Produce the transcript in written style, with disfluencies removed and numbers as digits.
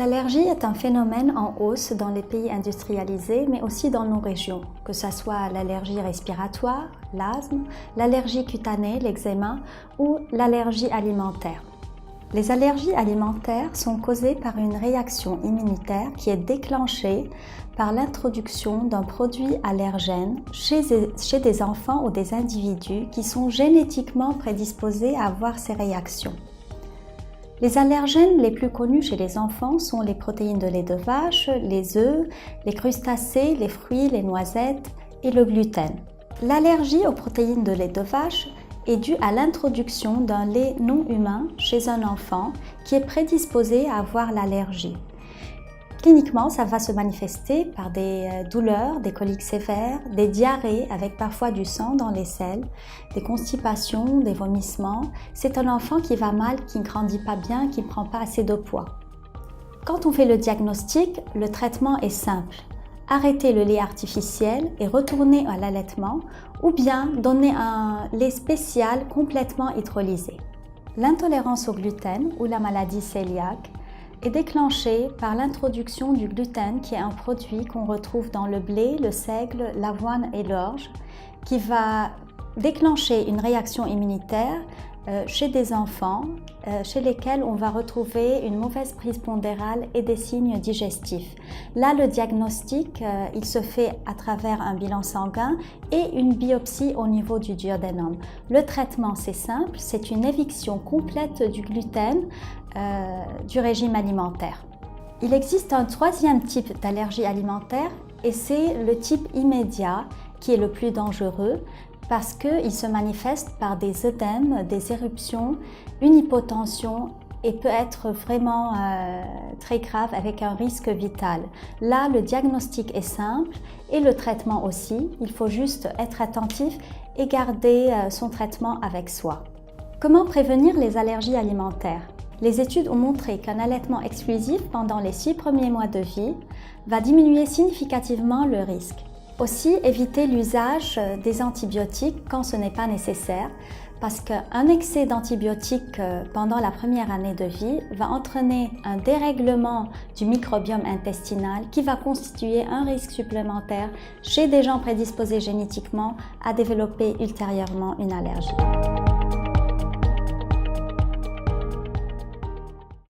L'allergie est un phénomène en hausse dans les pays industrialisés, mais aussi dans nos régions, que ce soit l'allergie respiratoire, l'asthme, l'allergie cutanée, l'eczéma ou l'allergie alimentaire. Les allergies alimentaires sont causées par une réaction immunitaire qui est déclenchée par l'introduction d'un produit allergène chez des enfants ou des individus qui sont génétiquement prédisposés à avoir ces réactions. Les allergènes les plus connus chez les enfants sont les protéines de lait de vache, les œufs, les crustacés, les fruits, les noisettes et le gluten. L'allergie aux protéines de lait de vache est due à l'introduction d'un lait non humain chez un enfant qui est prédisposé à avoir l'allergie. Cliniquement, ça va se manifester par des douleurs, des coliques sévères, des diarrhées avec parfois du sang dans les selles, des constipations, des vomissements. C'est un enfant qui va mal, qui ne grandit pas bien, qui ne prend pas assez de poids. Quand on fait le diagnostic, le traitement est simple. Arrêter le lait artificiel et retourner à l'allaitement ou bien donner un lait spécial complètement hydrolysé. L'intolérance au gluten ou la maladie cœliaque est déclenchée par l'introduction du gluten qui est un produit qu'on retrouve dans le blé, le seigle, l'avoine et l'orge qui va déclencher une réaction immunitaire chez des enfants chez lesquels on va retrouver une mauvaise prise pondérale et des signes digestifs. Là, le diagnostic, il se fait à travers un bilan sanguin et une biopsie au niveau du duodénum. Le traitement, c'est simple, c'est une éviction complète du gluten du régime alimentaire. Il existe un troisième type d'allergie alimentaire et c'est le type immédiat qui est le plus dangereux parce qu'il se manifeste par des œdèmes, des éruptions, une hypotension et peut être vraiment très grave avec un risque vital. Là, le diagnostic est simple et le traitement aussi. Il faut juste être attentif et garder son traitement avec soi. Comment prévenir les allergies alimentaires ? Les études ont montré qu'un allaitement exclusif pendant les 6 premiers mois de vie va diminuer significativement le risque. Aussi, éviter l'usage des antibiotiques quand ce n'est pas nécessaire, parce qu'un excès d'antibiotiques pendant la première année de vie va entraîner un dérèglement du microbiome intestinal qui va constituer un risque supplémentaire chez des gens prédisposés génétiquement à développer ultérieurement une allergie.